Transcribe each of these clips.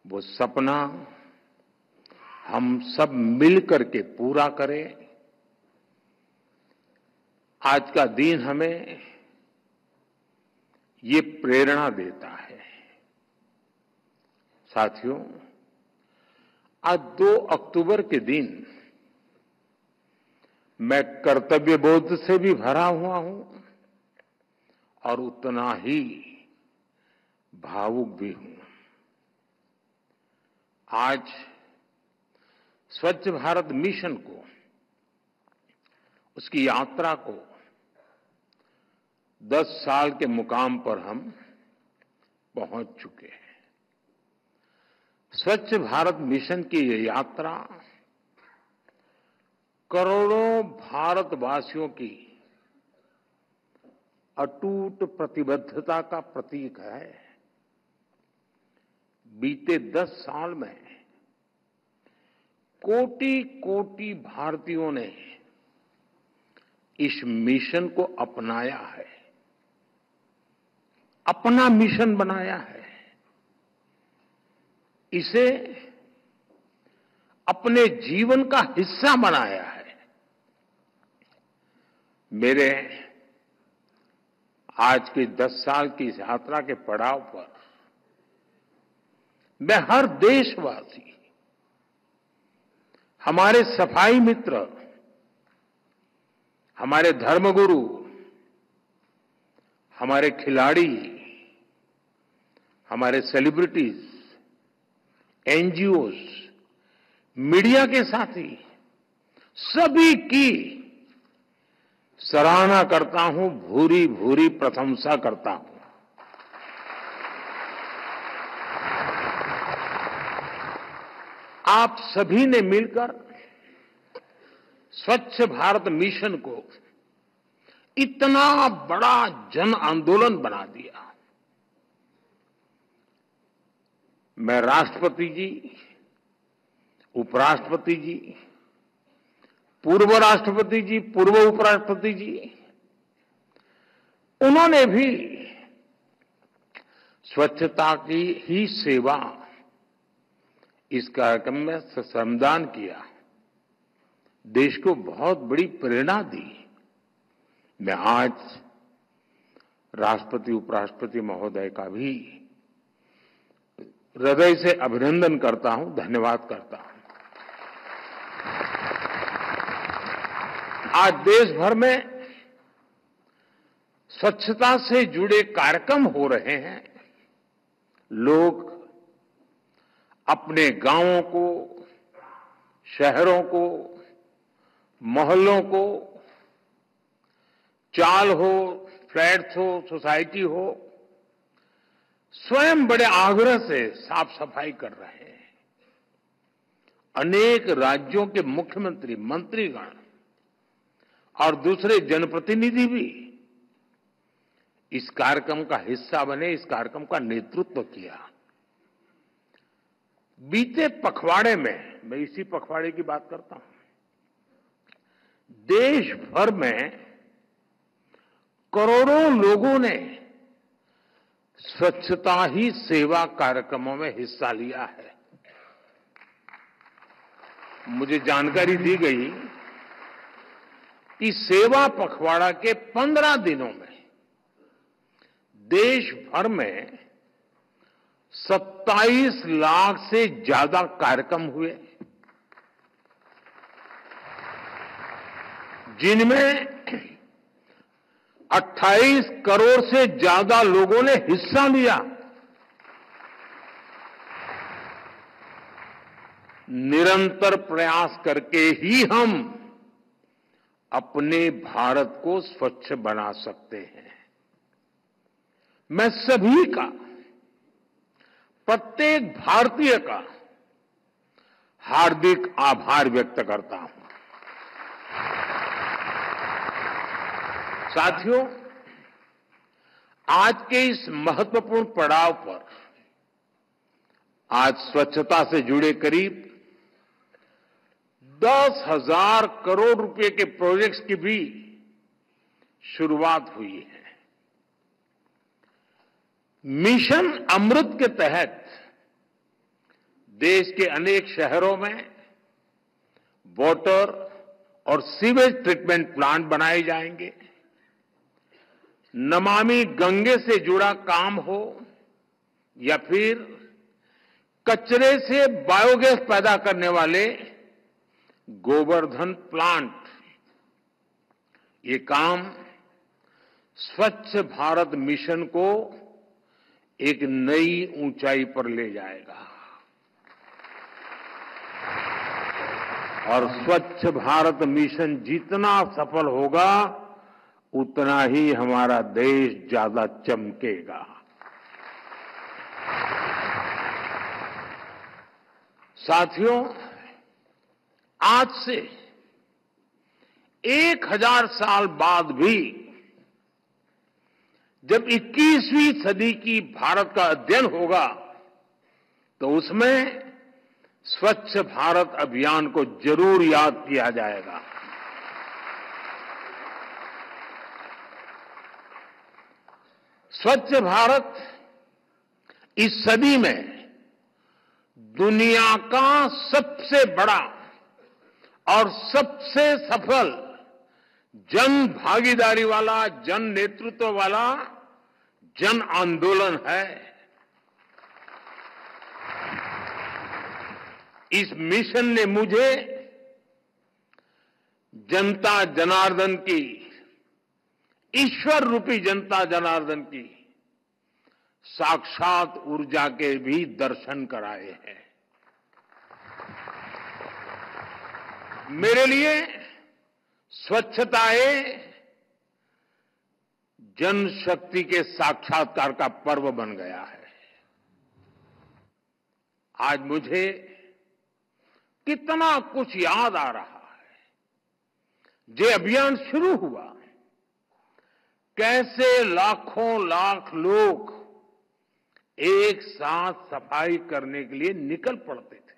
वो सपना हम सब मिलकर के पूरा करें। आज का दिन हमें ये प्रेरणा देता है। साथियों, आज 2 अक्टूबर के दिन मैं कर्तव्य बोध से भी भरा हुआ हूं और उतना ही भावुक भी हूं। आज स्वच्छ भारत मिशन को, उसकी यात्रा को 10 साल के मुकाम पर हम पहुंच चुके हैं। स्वच्छ भारत मिशन की ये यात्रा करोड़ों भारतवासियों की अटूट प्रतिबद्धता का प्रतीक है। बीते 10 साल में कोटि-कोटि भारतीयों ने इस मिशन को अपनाया है, अपना मिशन बनाया है, इसे अपने जीवन का हिस्सा बनाया है। मेरे आज के 10 साल की इस यात्रा के पड़ाव पर मैं हर देशवासी, हमारे सफाई मित्र, हमारे धर्मगुरु, हमारे खिलाड़ी, हमारे सेलिब्रिटीज, एनजीओज, मीडिया के साथी, सभी की सराहना करता हूं, भूरी भूरी प्रशंसा करता हूं। आप सभी ने मिलकर स्वच्छ भारत मिशन को इतना बड़ा जन आंदोलन बना दिया। मैं राष्ट्रपति जी, उपराष्ट्रपति जी, पूर्व राष्ट्रपति जी, पूर्व उपराष्ट्रपति जी, उन्होंने भी स्वच्छता की ही सेवा इस कार्यक्रम में श्रमदान किया, देश को बहुत बड़ी प्रेरणा दी। मैं आज राष्ट्रपति उपराष्ट्रपति महोदय का भी हृदय से अभिनंदन करता हूं, धन्यवाद करता हूं। आज देश भर में स्वच्छता से जुड़े कार्यक्रम हो रहे हैं। लोग अपने गांवों को, शहरों को, मोहल्लों को, चाल हो, फ्लैट्स हो, सोसाइटी हो, स्वयं बड़े आग्रह से साफ सफाई कर रहे हैं। अनेक राज्यों के मुख्यमंत्री, मंत्रीगण और दूसरे जनप्रतिनिधि भी इस कार्यक्रम का हिस्सा बने, इस कार्यक्रम का नेतृत्व किया। बीते पखवाड़े में, मैं इसी पखवाड़े की बात करता हूं, देश भर में करोड़ों लोगों ने स्वच्छता ही सेवा कार्यक्रमों में हिस्सा लिया है। मुझे जानकारी दी गई कि सेवा पखवाड़ा के 15 दिनों में देश भर में 27 लाख से ज्यादा कार्यक्रम हुए, जिनमें 28 करोड़ से ज्यादा लोगों ने हिस्सा लिया। निरंतर प्रयास करके ही हम अपने भारत को स्वच्छ बना सकते हैं। मैं सभी का, प्रत्येक भारतीय का हार्दिक आभार व्यक्त करता हूं। साथियों, आज के इस महत्वपूर्ण पड़ाव पर आज स्वच्छता से जुड़े करीब 10,000 करोड़ रुपए के प्रोजेक्ट्स की भी शुरुआत हुई है। मिशन अमृत के तहत देश के अनेक शहरों में वाटर और सीवेज ट्रीटमेंट प्लांट बनाए जाएंगे। नमामि गंगे से जुड़ा काम हो या फिर कचरे से बायोगैस पैदा करने वाले गोवर्धन प्लांट, ये काम स्वच्छ भारत मिशन को एक नई ऊंचाई पर ले जाएगा और स्वच्छ भारत मिशन जितना सफल होगा उतना ही हमारा देश ज्यादा चमकेगा। साथियों, आज से 1000 साल बाद भी जब 21वीं सदी की भारत का अध्ययन होगा तो उसमें स्वच्छ भारत अभियान को जरूर याद किया जाएगा। स्वच्छ भारत इस सदी में दुनिया का सबसे बड़ा और सबसे सफल जन भागीदारी वाला, जन नेतृत्व वाला जन आंदोलन है। इस मिशन ने मुझे जनता जनार्दन की, ईश्वर रूपी जनता जनार्दन की साक्षात ऊर्जा के भी दर्शन कराए हैं। मेरे लिए स्वच्छताएं जनशक्ति के साक्षात्कार का पर्व बन गया है। आज मुझे कितना कुछ याद आ रहा है। ये अभियान शुरू हुआ, कैसे लाखों लाख लोग एक साथ सफाई करने के लिए निकल पड़ते थे।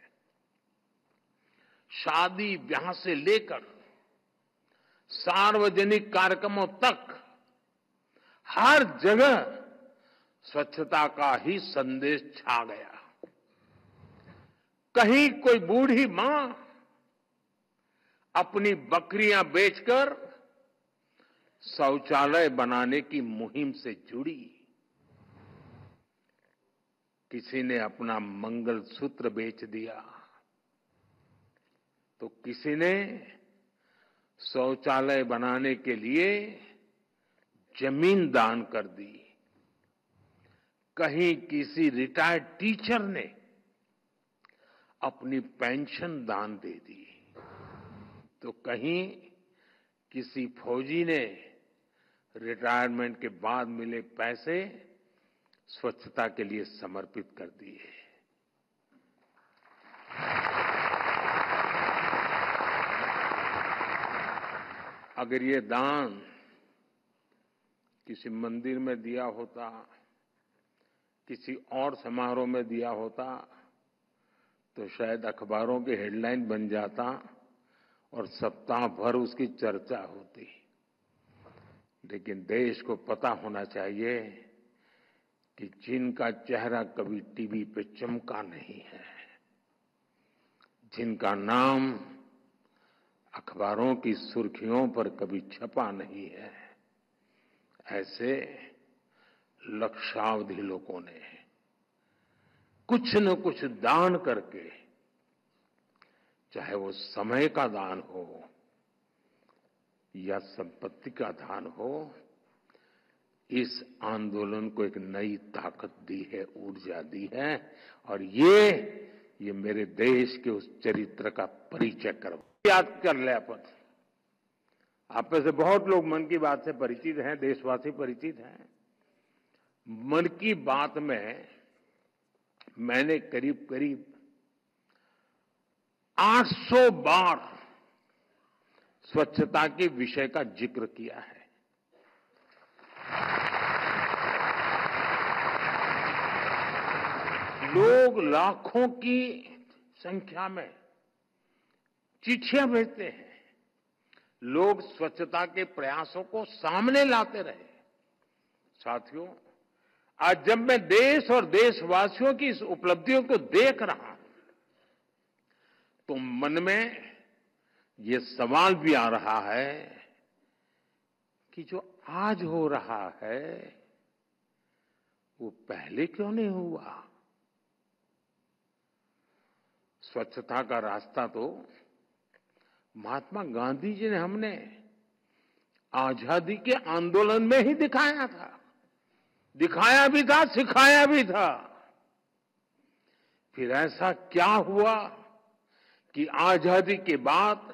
शादी ब्याह से लेकर सार्वजनिक कार्यक्रमों तक हर जगह स्वच्छता का ही संदेश छा गया। कहीं कोई बूढ़ी मां अपनी बकरियां बेचकर शौचालय बनाने की मुहिम से जुड़ी, किसी ने अपना मंगलसूत्र बेच दिया, तो किसी ने शौचालय बनाने के लिए जमीन दान कर दी, कहीं किसी रिटायर्ड टीचर ने अपनी पेंशन दान दे दी, तो कहीं किसी फौजी ने रिटायरमेंट के बाद मिले पैसे स्वच्छता के लिए समर्पित कर दिए। अगर ये दान किसी मंदिर में दिया होता, किसी और समारोह में दिया होता, तो शायद अखबारों की हेडलाइन बन जाता और सप्ताह भर उसकी चर्चा होती। लेकिन देश को पता होना चाहिए कि जिनका चेहरा कभी टीवी पे चमका नहीं है, जिनका नाम अखबारों की सुर्खियों पर कभी छपा नहीं है, ऐसे लक्षावधि लोगों ने कुछ न कुछ दान करके, चाहे वो समय का दान हो या संपत्ति का दान हो, इस आंदोलन को एक नई ताकत दी है, ऊर्जा दी है। और ये मेरे देश के उस चरित्र का परिचय याद कर ले। अपन आप में से बहुत लोग मन की बात से परिचित हैं, देशवासी परिचित हैं। मन की बात में मैंने करीब करीब 800 बार स्वच्छता के विषय का जिक्र किया है। लोग लाखों की संख्या में चिट्ठियां भेजते हैं, लोग स्वच्छता के प्रयासों को सामने लाते रहे। साथियों, आज जब मैं देश और देशवासियों की इस उपलब्धियों को देख रहा हूं, तो मन में ये सवाल भी आ रहा है कि जो आज हो रहा है वो पहले क्यों नहीं हुआ। स्वच्छता का रास्ता तो महात्मा गांधी जी ने हमने आजादी के आंदोलन में ही दिखाया था, दिखाया भी था, सिखाया भी था। फिर ऐसा क्या हुआ कि आजादी के बाद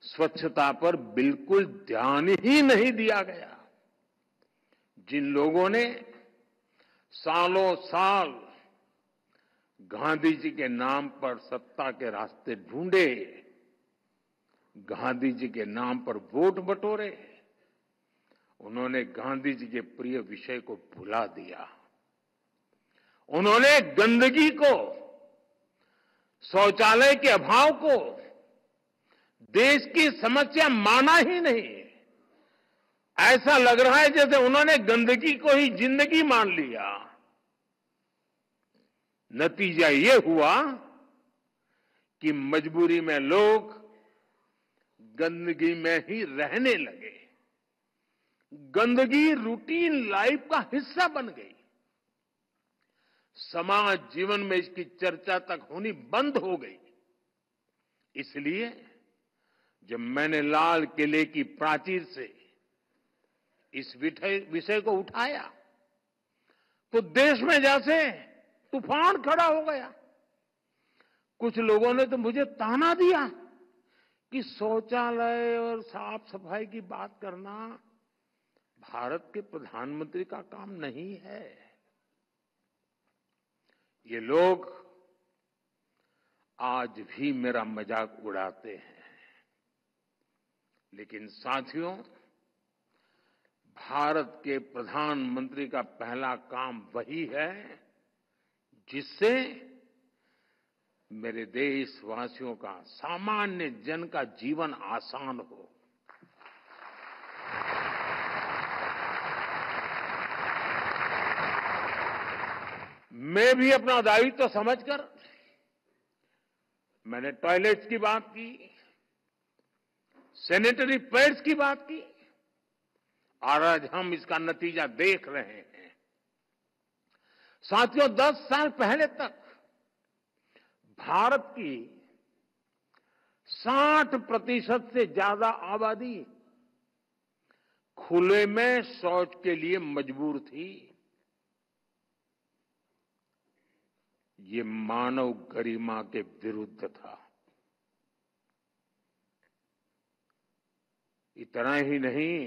स्वच्छता पर बिल्कुल ध्यान ही नहीं दिया गया। जिन लोगों ने सालों साल गांधी जी के नाम पर सत्ता के रास्ते ढूंढे, गांधी जी के नाम पर वोट बटोरे, उन्होंने गांधी जी के प्रिय विषय को भुला दिया। उन्होंने गंदगी को, शौचालय के अभाव को देश की समस्या माना ही नहीं। ऐसा लग रहा है जैसे उन्होंने गंदगी को ही जिंदगी मान लिया। नतीजा ये हुआ कि मजबूरी में लोग गंदगी में ही रहने लगे। गंदगी रूटीन लाइफ का हिस्सा बन गई। समाज जीवन में इसकी चर्चा तक होनी बंद हो गई। इसलिए जब मैंने लाल किले की प्राचीर से इस विषय को उठाया तो देश में जैसे तूफान खड़ा हो गया। कुछ लोगों ने तो मुझे ताना दिया कि शौचालय और साफ सफाई की बात करना भारत के प्रधानमंत्री का काम नहीं है। ये लोग आज भी मेरा मजाक उड़ाते हैं। लेकिन साथियों, भारत के प्रधानमंत्री का पहला काम वही है जिससे मेरे देशवासियों का, सामान्य जन का जीवन आसान हो। मैं भी अपना दायित्व तो समझकर मैंने टॉयलेट्स की बात की, सैनिटरी पैड्स की बात की, और आज हम इसका नतीजा देख रहे हैं। साथियों, 10 साल पहले तक भारत की 60% से ज्यादा आबादी खुले में शौच के लिए मजबूर थी। ये मानव गरिमा के विरुद्ध था। इतना ही नहीं,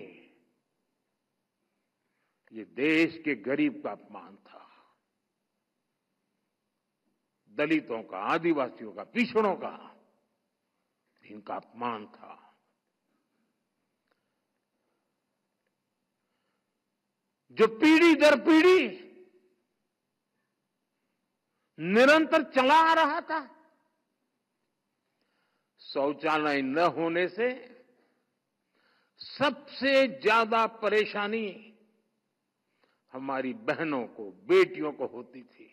ये देश के गरीब का अपमान था, दलितों का, आदिवासियों का, पिछड़ों का, इनका अपमान था। जो पीढ़ी दर पीढ़ी निरंतर चला आ रहा था। शौचालय न होने से सबसे ज्यादा परेशानी हमारी बहनों को, बेटियों को होती थी।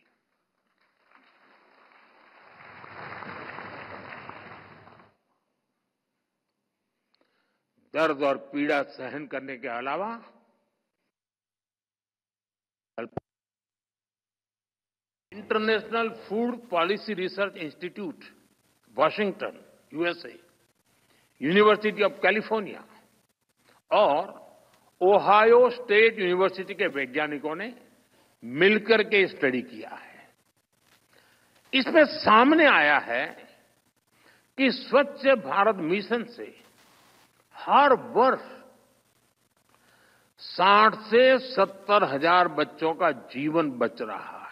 दर्द और पीड़ा सहन करने के अलावा international food policy research institute, Washington, USA, university of California और ओहायो स्टेट यूनिवर्सिटी के वैज्ञानिकों ने मिलकर के स्टडी किया है। इसमें सामने आया है कि स्वच्छ भारत मिशन से हर वर्ष 60 से 70 हजार बच्चों का जीवन बच रहा है।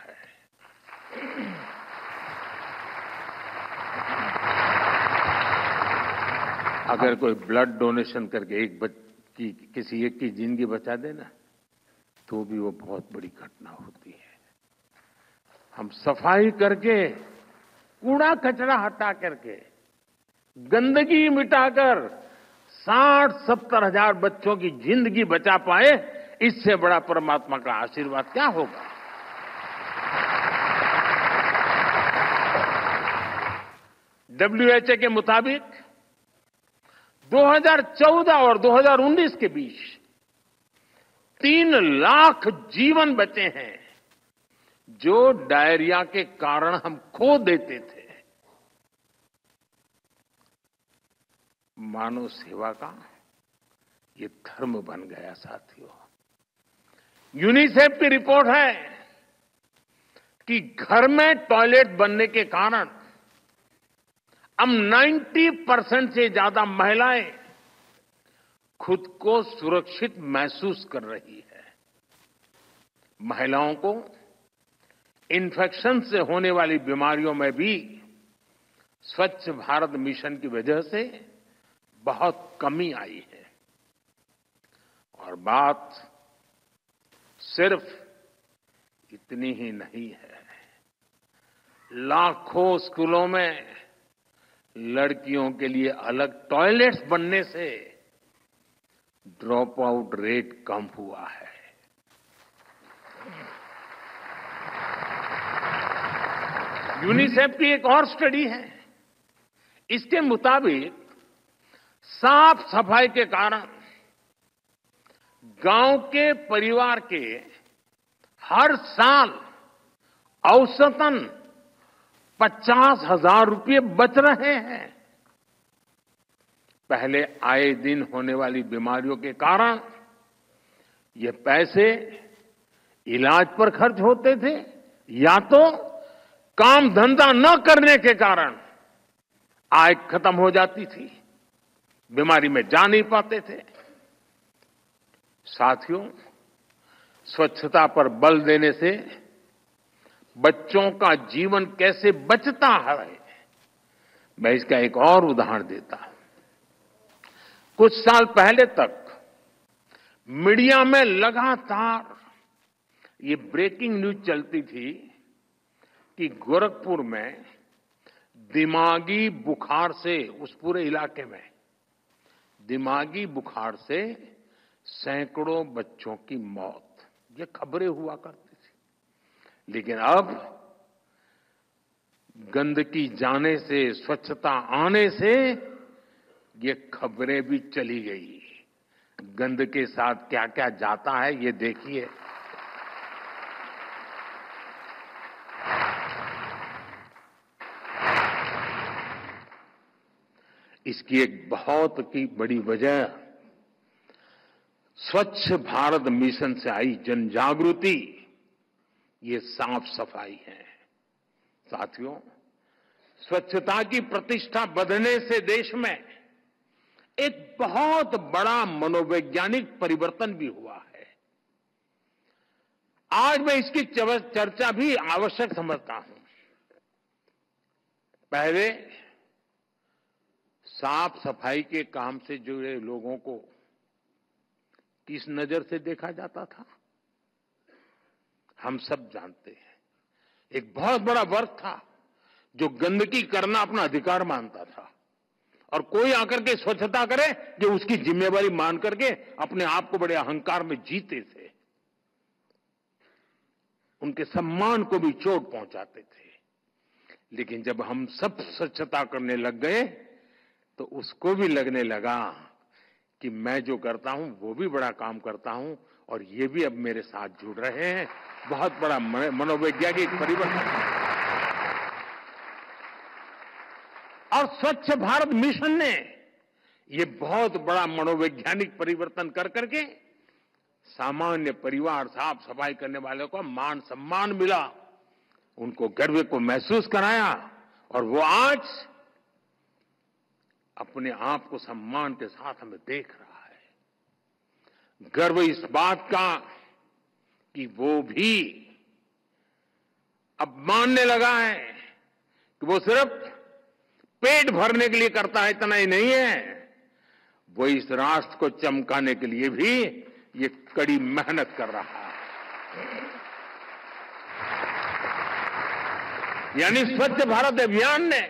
अगर कोई ब्लड डोनेशन करके किसी एक की जिंदगी बचा देना तो भी वो बहुत बड़ी घटना होती है। हम सफाई करके, कूड़ा कचरा हटा करके, गंदगी मिटाकर 60-70 हजार बच्चों की जिंदगी बचा पाए, इससे बड़ा परमात्मा का आशीर्वाद क्या होगा। डब्ल्यूएचओ के मुताबिक 2014 और 2019 के बीच 3 लाख जीवन बचे हैं जो डायरिया के कारण हम खो देते थे। मानव सेवा का ये धर्म बन गया साथियों। यूनिसेफ की रिपोर्ट है कि घर में टॉयलेट बनने के कारण अब 90% से ज्यादा महिलाएं खुद को सुरक्षित महसूस कर रही है। महिलाओं को इन्फेक्शन से होने वाली बीमारियों में भी स्वच्छ भारत मिशन की वजह से बहुत कमी आई है। और बात सिर्फ इतनी ही नहीं है। लाखों स्कूलों में लड़कियों के लिए अलग टॉयलेट्स बनने से ड्रॉप आउट रेट कम हुआ है। यूनिसेफ की एक और स्टडी है। इसके मुताबिक साफ सफाई के कारण गांव के परिवार के हर साल औसतन 50,000 रुपये बच रहे हैं। पहले आए दिन होने वाली बीमारियों के कारण ये पैसे इलाज पर खर्च होते थे या तो काम धंधा न करने के कारण आय खत्म हो जाती थी, बीमारी में जा नहीं पाते थे। साथियों, स्वच्छता पर बल देने से बच्चों का जीवन कैसे बचता है, मैं इसका एक और उदाहरण देता हूं। कुछ साल पहले तक मीडिया में लगातार ये ब्रेकिंग न्यूज चलती थी कि गोरखपुर में दिमागी बुखार से, उस पूरे इलाके में दिमागी बुखार से सैकड़ों बच्चों की मौत, ये खबरें हुआ करती थी। लेकिन अब गंदगी जाने से, स्वच्छता आने से ये खबरें भी चली गई। गंद के साथ क्या क्या जाता है ये देखिए। इसकी एक बहुत ही बड़ी वजह स्वच्छ भारत मिशन से आई जन जागृति, ये साफ सफाई है। साथियों, स्वच्छता की प्रतिष्ठा बढ़ने से देश में एक बहुत बड़ा मनोवैज्ञानिक परिवर्तन भी हुआ है। आज मैं इसकी चर्चा भी आवश्यक समझता हूं। पहले साफ सफाई के काम से जुड़े लोगों को किस नजर से देखा जाता था, हम सब जानते हैं। एक बहुत बड़ा वर्ग था जो गंदगी करना अपना अधिकार मानता था और कोई आकर के स्वच्छता करे जो उसकी जिम्मेवारी मान करके अपने आप को बड़े अहंकार में जीते थे। उनके सम्मान को भी चोट पहुंचाते थे। लेकिन जब हम सब स्वच्छता करने लग गए तो उसको भी लगने लगा कि मैं जो करता हूं वो भी बड़ा काम करता हूं और ये भी अब मेरे साथ जुड़ रहे हैं। बहुत बड़ा मनोवैज्ञानिक परिवर्तन। और स्वच्छ भारत मिशन ने ये बहुत बड़ा मनोवैज्ञानिक परिवर्तन कर करके सामान्य परिवार, साफ सफाई करने वालों को मान सम्मान मिला, उनको गर्व को महसूस कराया और वो आज अपने आप को सम्मान के साथ हमें देख रहा है। गर्व इस बात का कि वो भी अब मानने लगा है कि वो सिर्फ पेट भरने के लिए करता है, इतना ही नहीं है, वो इस राष्ट्र को चमकाने के लिए भी ये कड़ी मेहनत कर रहा है। यानी स्वच्छ भारत अभियान ने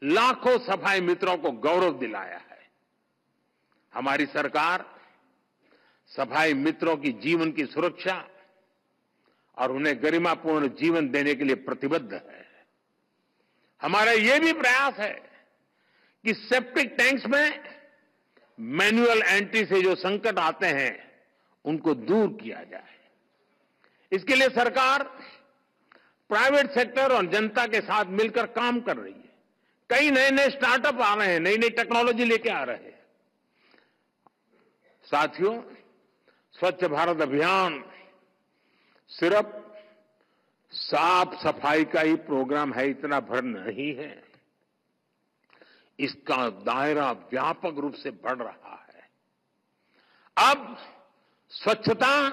लाखों सफाई मित्रों को गौरव दिलाया है। हमारी सरकार सफाई मित्रों की जीवन की सुरक्षा और उन्हें गरिमापूर्ण जीवन देने के लिए प्रतिबद्ध है। हमारा ये भी प्रयास है कि सेप्टिक टैंक्स में मैन्युअल एंट्री से जो संकट आते हैं उनको दूर किया जाए। इसके लिए सरकार प्राइवेट सेक्टर और जनता के साथ मिलकर काम कर रही है। कई नए नए स्टार्टअप आ रहे हैं, नई नई टेक्नोलॉजी लेके आ रहे हैं। साथियों, स्वच्छ भारत अभियान सिर्फ साफ सफाई का ही प्रोग्राम है, इतना भर नहीं है। इसका दायरा व्यापक रूप से बढ़ रहा है। अब स्वच्छता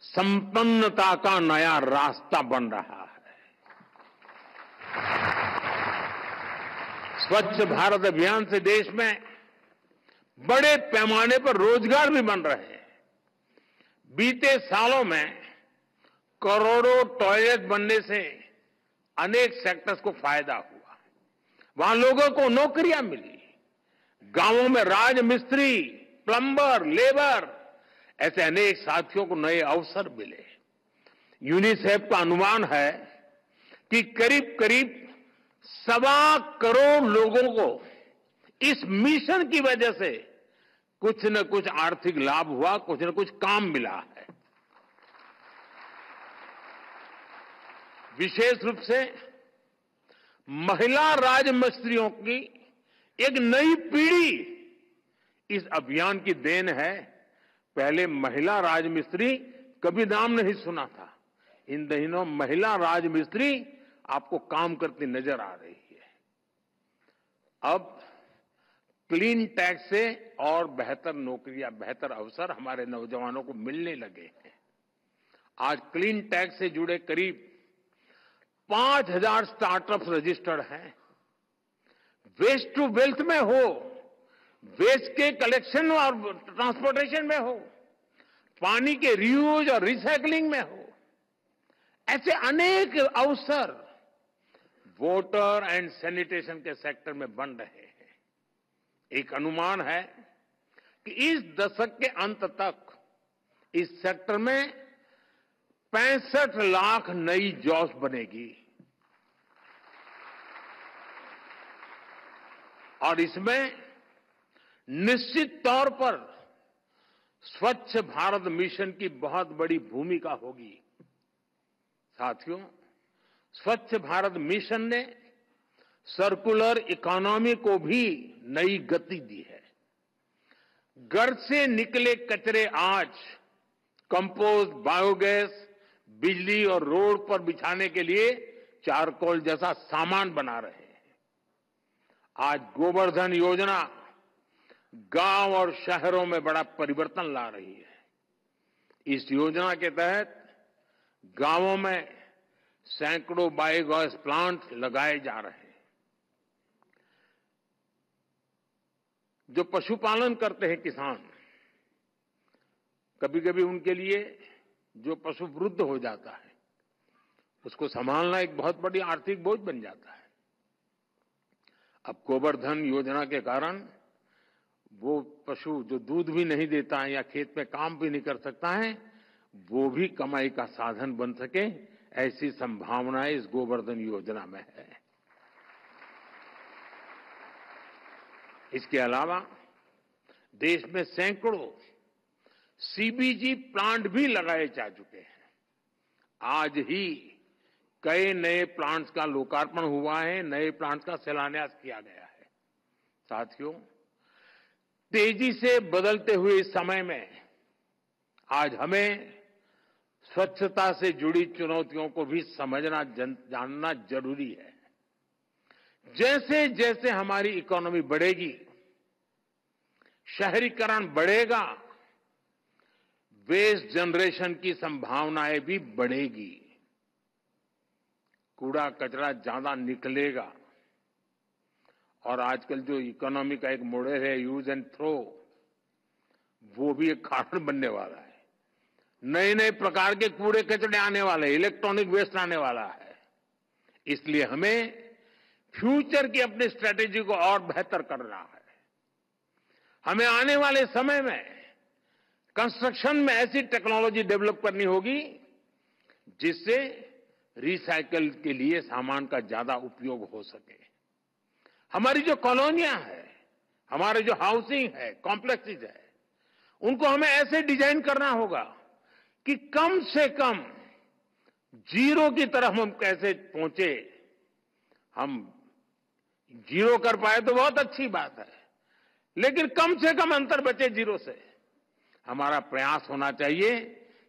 संपन्नता का नया रास्ता बन रहा है। स्वच्छ भारत अभियान से देश में बड़े पैमाने पर रोजगार भी बन रहे हैं। बीते सालों में करोड़ों टॉयलेट बनने से अनेक सेक्टर्स को फायदा हुआ। वहां लोगों को नौकरियां मिली। गांवों में राजमिस्त्री, प्लंबर, लेबर ऐसे अनेक साथियों को नए अवसर मिले। यूनिसेफ का अनुमान है कि करीब करीब 1.25 करोड़ लोगों को इस मिशन की वजह से कुछ न कुछ आर्थिक लाभ हुआ, कुछ न कुछ काम मिला है। विशेष रूप से महिला राजमिस्त्रियों की एक नई पीढ़ी इस अभियान की देन है। पहले महिला राजमिस्त्री कभी नाम नहीं सुना था। इन दिनों महिला राजमिस्त्री आपको काम करती नजर आ रही है। अब क्लीन टैक्स से और बेहतर नौकरियां, बेहतर अवसर हमारे नौजवानों को मिलने लगे हैं। आज क्लीन टैक्स से जुड़े करीब 5,000 स्टार्टअप्स रजिस्टर्ड हैं। वेस्ट टू वेल्थ में हो, वेस्ट के कलेक्शन और ट्रांसपोर्टेशन में हो, पानी के रीयूज और रिसाइकलिंग में हो, ऐसे अनेक अवसर वाटर एंड सैनिटेशन के सेक्टर में बन रहे हैं। एक अनुमान है कि इस दशक के अंत तक इस सेक्टर में 65 लाख नई जॉब्स बनेगी और इसमें निश्चित तौर पर स्वच्छ भारत मिशन की बहुत बड़ी भूमिका होगी। साथियों, स्वच्छ भारत मिशन ने सर्कुलर इकोनॉमी को भी नई गति दी है। घर से निकले कचरे आज कंपोस्ट, बायोगैस, बिजली और रोड पर बिछाने के लिए चारकोल जैसा सामान बना रहे हैं। आज गोवर्धन योजना गांव और शहरों में बड़ा परिवर्तन ला रही है। इस योजना के तहत गांवों में सैकड़ों बायोगैस प्लांट लगाए जा रहे हैं। जो पशुपालन करते हैं किसान, कभी कभी उनके लिए जो पशु वृद्ध हो जाता है उसको संभालना एक बहुत बड़ी आर्थिक बोझ बन जाता है। अब गोवर्धन योजना के कारण वो पशु जो दूध भी नहीं देता है या खेत में काम भी नहीं कर सकता है, वो भी कमाई का साधन बन सके, ऐसी संभावनाएं इस गोवर्धन योजना में है। इसके अलावा देश में सैकड़ों सीबीजी प्लांट भी लगाए जा चुके हैं। आज ही कई नए प्लांट्स का लोकार्पण हुआ है, नए प्लांट्स का शिलान्यास किया गया है। साथियों, तेजी से बदलते हुए इस समय में आज हमें स्वच्छता से जुड़ी चुनौतियों को भी समझना, जानना जरूरी है। जैसे जैसे हमारी इकोनॉमी बढ़ेगी, शहरीकरण बढ़ेगा, वेस्ट जनरेशन की संभावनाएं भी बढ़ेगी। कूड़ा कचरा ज्यादा निकलेगा और आजकल जो इकोनॉमी का एक मॉडल है यूज एंड थ्रो, वो भी एक कारण बनने वाला है। नए नए प्रकार के कूड़े कचरे आने वाले, इलेक्ट्रॉनिक वेस्ट आने वाला है। इसलिए हमें फ्यूचर की अपनी स्ट्रेटेजी को और बेहतर करना है। हमें आने वाले समय में कंस्ट्रक्शन में ऐसी टेक्नोलॉजी डेवलप करनी होगी जिससे रिसाइकल के लिए सामान का ज्यादा उपयोग हो सके। हमारी जो कॉलोनियां है, हमारे जो हाउसिंग है, कॉम्प्लेक्सेस है, उनको हमें ऐसे डिजाइन करना होगा कि कम से कम जीरो की तरफ हम कैसे पहुंचे। हम जीरो कर पाए तो बहुत अच्छी बात है, लेकिन कम से कम अंतर बचे जीरो से। हमारा प्रयास होना चाहिए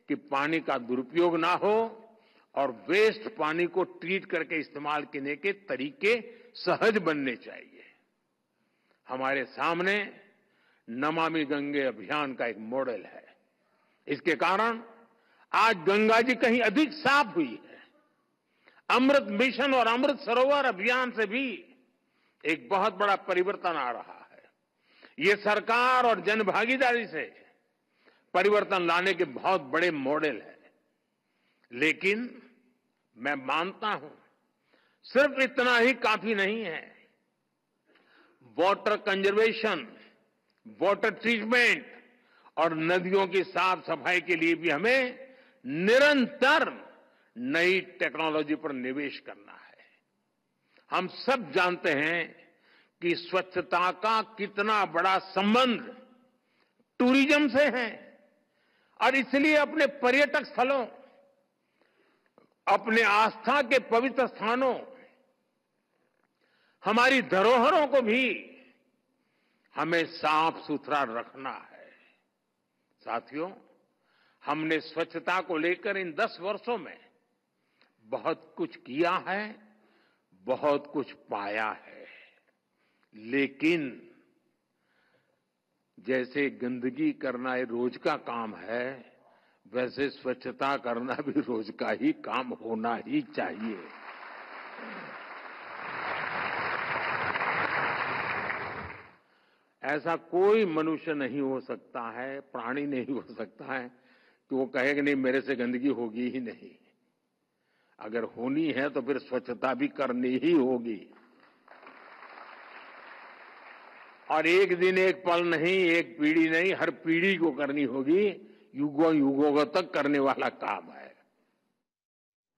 कि पानी का दुरुपयोग ना हो और वेस्ट पानी को ट्रीट करके इस्तेमाल करने के तरीके सहज बनने चाहिए। हमारे सामने नमामि गंगे अभियान का एक मॉडल है। इसके कारण आज गंगा जी कहीं अधिक साफ हुई है। अमृत मिशन और अमृत सरोवर अभियान से भी एक बहुत बड़ा परिवर्तन आ रहा है। ये सरकार और जनभागीदारी से परिवर्तन लाने के बहुत बड़े मॉडल है। लेकिन मैं मानता हूं सिर्फ इतना ही काफी नहीं है। वाटर कंजर्वेशन, वाटर ट्रीटमेंट और नदियों की साफ सफाई के लिए भी हमें निरंतर नई टेक्नोलॉजी पर निवेश करना है। हम सब जानते हैं कि स्वच्छता का कितना बड़ा संबंध टूरिज्म से है और इसलिए अपने पर्यटक स्थलों, अपने आस्था के पवित्र स्थानों, हमारी धरोहरों को भी हमें साफ सुथरा रखना है। साथियों, हमने स्वच्छता को लेकर इन 10 वर्षों में बहुत कुछ किया है, बहुत कुछ पाया है। लेकिन जैसे गंदगी करना ये रोज का काम है, वैसे स्वच्छता करना भी रोज का ही काम होना ही चाहिए। ऐसा कोई मनुष्य नहीं हो सकता है, प्राणी नहीं हो सकता है कि वो कहे कि नहीं मेरे से गंदगी होगी ही नहीं। अगर होनी है तो फिर स्वच्छता भी करनी ही होगी। और एक दिन एक पल नहीं, एक पीढ़ी नहीं, हर पीढ़ी को करनी होगी। युगों युगों तक करने वाला काम है।